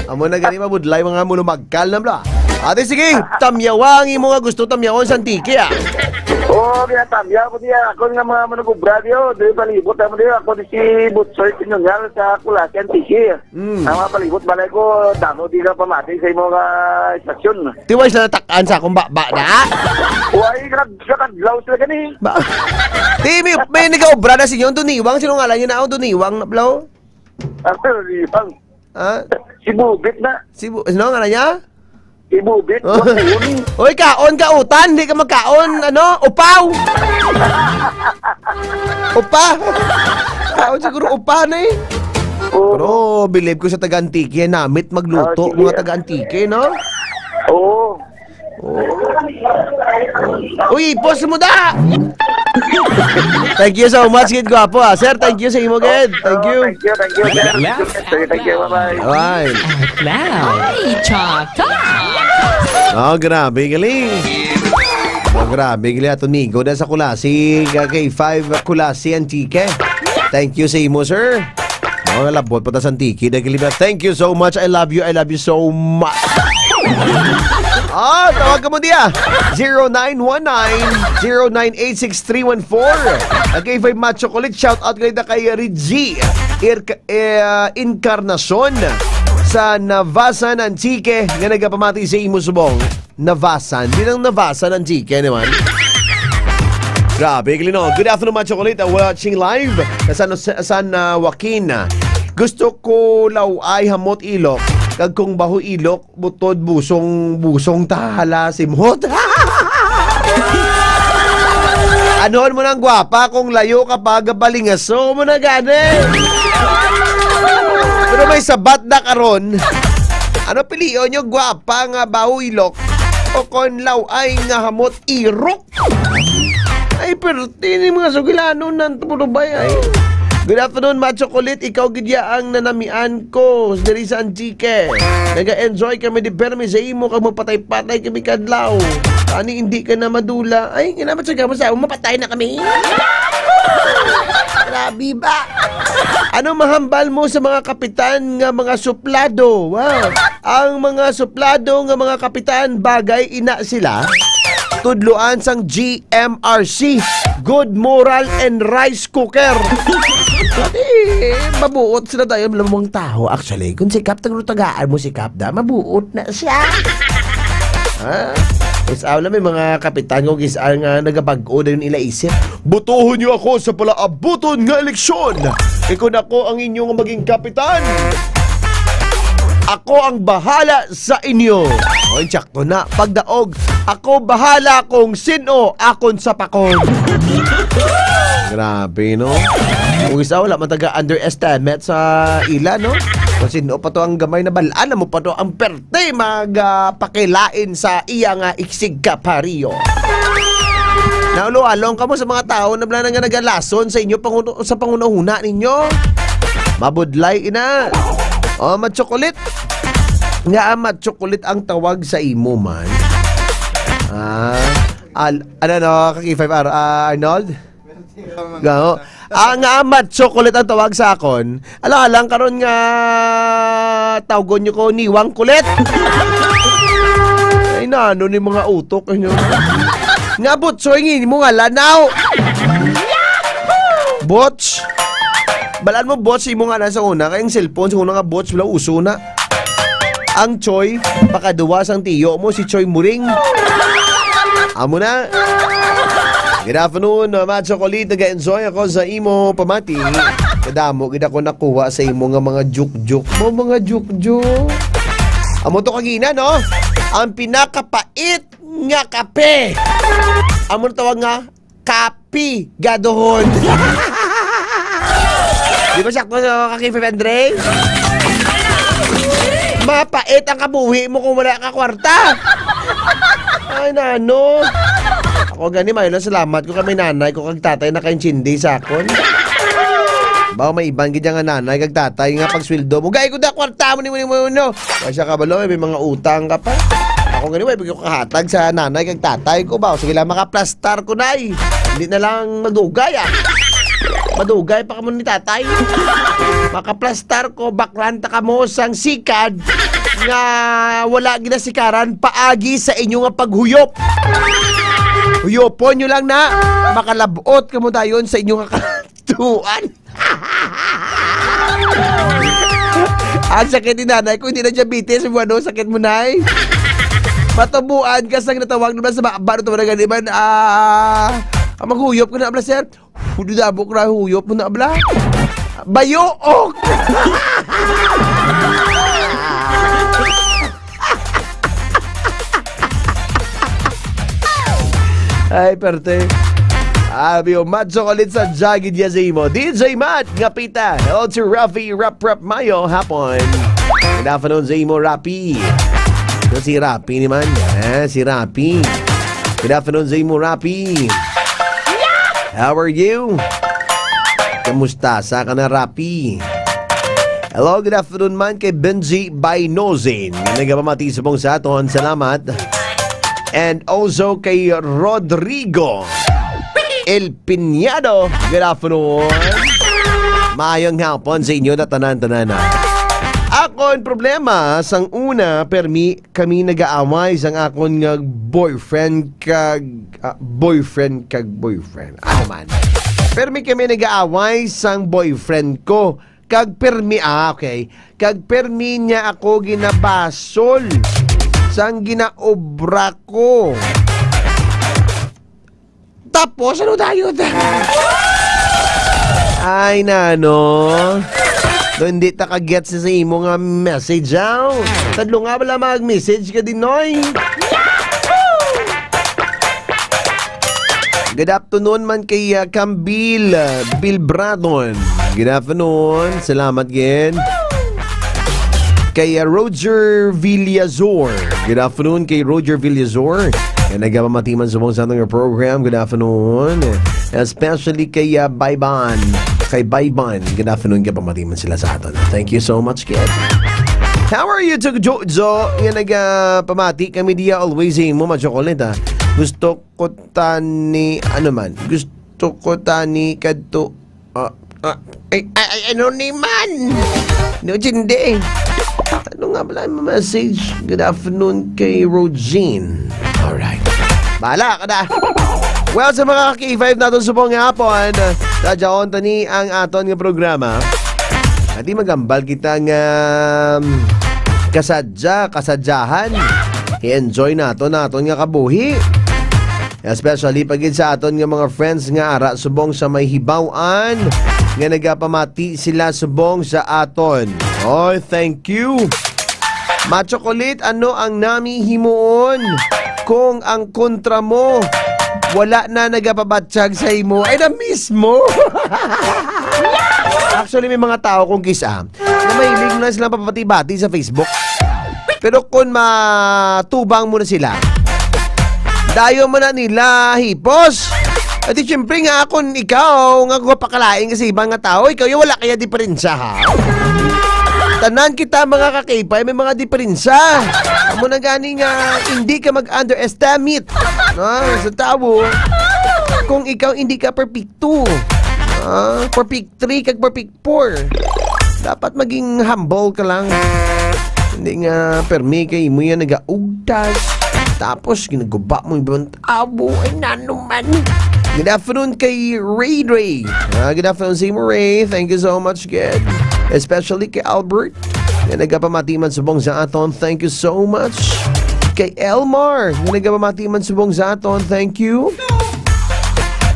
Amo na gani mabudlay mga mulo magkal na bla. Ate sige, tamyawang imo nga gusto tamyawon sa Antique Oo, kaya tamya ko diya. Ako nga mga manugubra diyo. Doon palibot naman diyo. Ako di si Butsoy Pinyongal sa Kulasi Antique. Ang mga palibot balay ko, damo di ka pamati sa imo nga istasyon. Tiwais na natakaan sa akong baba na? Uy, kakadlaw sila gani. May nag-obra na sinyo. Duniwang, sino nga lang yun na ako? Duniwang na blaw? Duniwang. Ha? Si Bubit na. Ano nga na niya? Si Bubit. Uy, kaon ka utan. Hindi ka magkaon. Upaw. Upa. Kaon siguro upa na eh. Pero believe ko sa taga-Antique, namit magluto mga taga-Antique, no? Oo. Uy, post mo da! Thank you so much, Gid Gwapo. Sir, thank you sa imo, Gid. Thank you. Thank you, bye-bye. Bye. Ay, chaka! Grabe, galing. Grabe, galing. Ato nigo na sa Kulasi. K5 Kulasi Antique. Thank you sa imo, sir. Labot pa ta sa Antique. Thank you so much. I love you so much. Tawag ka mo diya. 0919-0986-314. K5 Matt Chocolate. Shout out kayo na kay Rizzi Encarnacion sa Navasan Antique nga nagapamati sa imo subong. Navasan. Di lang Navasan Antique naman. Grabe, Glino. Good afternoon, Matt Chocolate. Watching live sa Joaquin. Gusto ko laway hamot ilok. Kag kung baho ilok, butod busong tahala simhot. Anoon mo nang gwapa kung layo kapag balingaso mo na gani. Pero may sabat na karon. Ano piliyon nyo, gwapa nga baho ilok o kon laway nga hamot irok? Ay, pero tini mga sugilano ng tumulubay ay. Good afternoon, Matt Chocolate. Ikaw gidya ang nanamian ko dari sa Antique. Naga-enjoy kami di permi sa imo kag mapatay-patay kami kadlaw. Ani hindi ka na madula. Ay, ginamat sa gamo sa mapatay na kami. Grabe ba? Ano mahambal mo sa mga kapitan nga mga suplado? Wow. Ang mga suplado nga mga kapitan bagay ina sila. Tudloan sang GMRC, Good Moral and Rice Cooker. Mabuot sila tayo lamang tao. Actually, kung si Kap tagaan mo si Kap da, mabuot na siya. Isaw lang may mga kapitan kong isaw nga nagabag-o na yung ilaisip. Butuhon niyo ako sa palaabuton nga eleksyon. Kung ako ang inyong maging kapitan, ako ang bahala sa inyo. O, tsakto na. Pagdaog, ako bahala kung sino akon sa pakon. Grabe, no? Kung isa, wala mataga-underestimate sa ila, no? Kung sino pa to ang gamay na balaan, mo pa to ang perte magpakilain sa iya nga iksig kapariyo. Naulualong ka mo sa mga tao na bala nga nagalason sa inyo sa pangunahuna ninyo. Mabudlay ina. O, Matt Chocolate. Nga Matt Chocolate ang tawag sa imo man. Ano no, kaki-5 Arnold? Gao. Nga Matt Chocolate ang tawag sa akon. Alang karon nga tawgon nyo ko niwang kulit. Ay nano ni mga utok nyo. Nga butsoy mo nga lanaw. Botch. Balaan mo bots imo nga na sa una. Kayang cellphone sa una nga bots wala uso na. Ang Choy, pakaduwas ang tiyo mo si Choy Muring. Amo na. Good afternoon, Matt Chocolate. Nag-enjoy ako sa imo pamati. Kadamo, gid ako nakuha sa imo nga mga juk-juk mo, mga juk-juk. Amo to kagina, no? Ang pinakapait nga kape. Amo tawag nga kapi gadohon. Di ba sakto sa kaki-5 Andre? Mapait ang kabuhi mo kung wala ka kwarta. Ay, nano. Ako gani, mayroon salamat ko kami nanay ko kag tatay na kayong chindi sa akon. Bawa may ibang gidya nga nanay kag tatay nga pagsweldo mo. Gaya ko da kwarta mo ni mo no. Kasi ka balo, may mga utang ka pa. Ako gani, may bigyan ko kahatag sa nanay kag tatay ko ba. Sige lang makaplastar ko na eh. Hindi na lang madugay ah. Madugay pa ka mo ni tatay. Makaplastar ko, baklanta ka mo sang sikad nga wala ginasikaran paagi sa inyo nga paghuyop. Huyopon nyo lang na makalabot ka mo dayon sa inyo nga katuan. Ang sakit ni nanay ko, hindi na diabetes, ano, sakit mo na eh. Matabuan ka sang natawag naman sa baba ito na ganiman. Maghuyop ko na abla, sir. Hududabok na huyop mo na abla. Bayook! Ay, perte. Abio, Matt Chocolate sa Jagid ya sa imo. DJ Matt, ngapita. Hello to Rafi, Rap Mayo, hapon. Good afternoon sa imo, Rapi. Ito si Rapi naman. Si Rapi. Good afternoon sa imo, Rapi. How are you? Kamusta? Sa ka na, Rapi? Hello, good afternoon man kay Benji Bainozin. Nagpamati sa pong sa aton. Salamat. And also kay Rodrigo El Piñado. Good afternoon. Maayong hapon sa inyo na tanan-tanan na. Akon problema sang una permi kami nag-aaway sang akon nga boyfriend kag boyfriend. Ano man. Permi kami nag-aaway sang boyfriend ko. Kag permi okay. Kag permi niya ako ginabasol sang ginaobra ko. Tapos, ano tayo? Ay, nano. No, hindi ta ka-get sa imo nga message, Tadlo nga pala mag-message ka din, noy. Good afternoon man kay Cambil Bilbradon. Good afternoon. Salamat again. Kay Roger Villazor. Good afternoon kay Roger Villazor. Yan, nagpamatiman sa mga sa program. Good afternoon. Especially kay Bayban. Kay Bayban. Good afternoon kay pamatiman sila sa atin. Thank you so much, kid. How are you, Jojo? Yan, nagpamati kami diya always mo, ma-chocolate, Gusto ko tani, ano man? Gusto ko tani kadto. Ano ni man? No, hindi. Ano nga pala yung message? Good afternoon kay Rogine. Alright. Bahala ka na. Well, sa mga K5 natin supong hapon, sadyaon tani ang aton nga programa. At di magambal kita nga kasadyahan. I-enjoy naton nga kabuhi. Especially pagid sa aton nga mga friends nga ara subong sa may hibawan nga nagapamati sila subong sa aton. Oh, thank you. Ma-chocolate, ano ang nami himuon kung ang kontra mo wala na nagapabatsyag sa imo? Ay, na mismo. Actually, may mga tao kung kisa na mahilig na silang papati-bati sa Facebook. Pero kung matubang mo na sila, dayo mo na nila hipos. At siyempre nga akong ikaw nga gupakalain kasi ibang nga tao, ikaw yung wala kaya diferensya, ha? Tanan kita mga kakipay, may mga diferensya. Amo na gani nga hindi ka mag-underestimate, no? Sa tao, kung ikaw hindi ka perfect 2, perfect 3 kag perfect 4, dapat maging humble ka lang. Hindi nga permi kay mo yan nag-augtas. Tapos ginaguba mo ibang tao. Ay nanuman. Good afternoon kay Ray. Good afternoon si Ray. Thank you so much, kid. Especially kay Albert. Yan nagapamatiman subong sa aton. Thank you so much. Kay Elmar. Yan nagapamatiman subong sa aton. Thank you.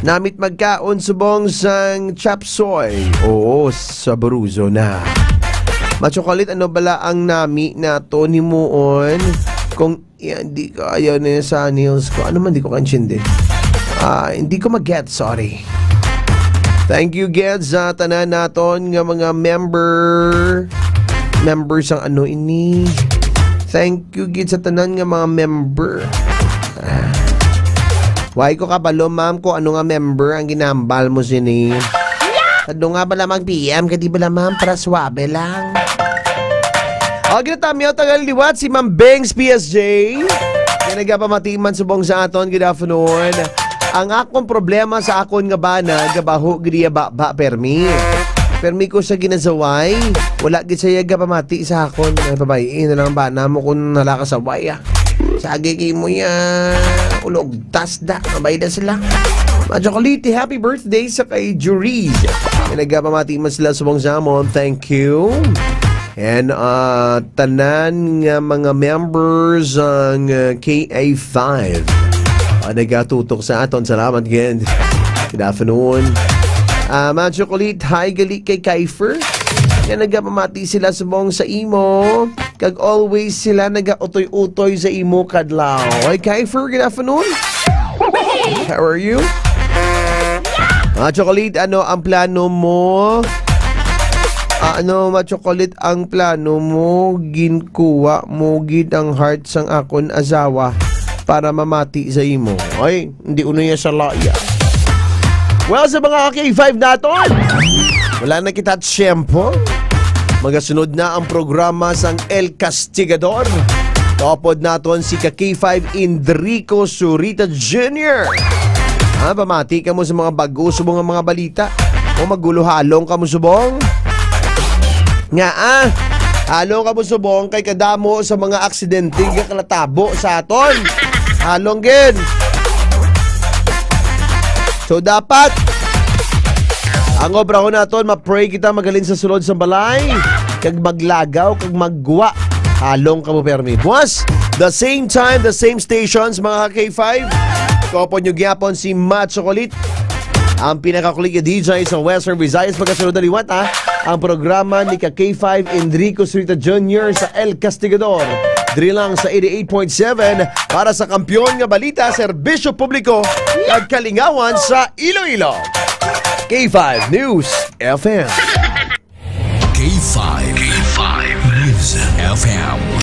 Namit magkaon subong sang chapsoy. Oo, sa Baruzo na. Ma-chocolate, ano bala ang nami na to ni Muon? Kung hindi ko ayaw na sa nails ko. Ano man, di ko kansyindi. Hindi ko mag-get, sorry. Thank you, Ged, sa tanan naton nga mga members ang ano ini. Thank you, Ged, sa tanan nga mga member. Why ko kabalo, ma'am, kung ano nga member ang ginambal mo sini? Ano nga bala mag-PM ka di bala, ma'am, para swabe lang. Okay, tamyo, tagal liwat si Ma'am Bengs PSG. Yan nagapamatiman subong sa aton. Good afternoon. Ang akong problema sa akon nga bana, gabaho griya ba permi. Permi ko sa ginazaway. Wala gid siya gapamati sa akon. Ay babayin na lang bana mo kung nalakasaway. Sagi kay mo ya ulog tasda. Mabay na sila. Ma-chocolate, happy birthday sa kay Juries. Yan nagapamatiman sila subong sa amon. Thank you. And tanan nga mga members ng KA5 nagatutok sa aton. Salamat again. Good afternoon. Mga chocolate, hi gali kay Kaifer. Nga nagapamati sila subong sa imo. Kag always sila nagautoy-utoy sa imo kadlaw. Ay Kaifer, good afternoon. How are you? Chocolate, ano ang plano mo? Chocolate, ang plano mo? Ginkuha mo gid ang heart sang akon asawa para mamati sa imo. Ay, hindi uno niya sa laya. Well, sa mga K5 naton, wala na kita tiyempo. Magasunod na ang programa sang El Castigador. Topod naton si K5 Enrico Zurita Jr. Pamati ka mo sa mga bago subong ang mga balita o maguluhalong ka mo subong? Nga halong ka mo subong kay kadamo sa mga aksidente nga kalatabo sa aton. Halong gid. So dapat ang obra ko naton, ma-pray kita magaling sa sulod sa balay, kag maglagaw, kag magguwa. Halong ka mo permi. Buwas, the same time, the same stations, mga K5. Kopon nyo gyapon si Matt Chocolate, ang pinakakulig DJ sa Western Visayas. Pagkasunod na liwat ang programa ni K5 Enrico Zurita Jr. sa El Castigador. Diri lang sa 88.7 para sa kampyon nga balita, serbisyo publiko at kalingawan sa Iloilo. K5 News FM. K5 News FM.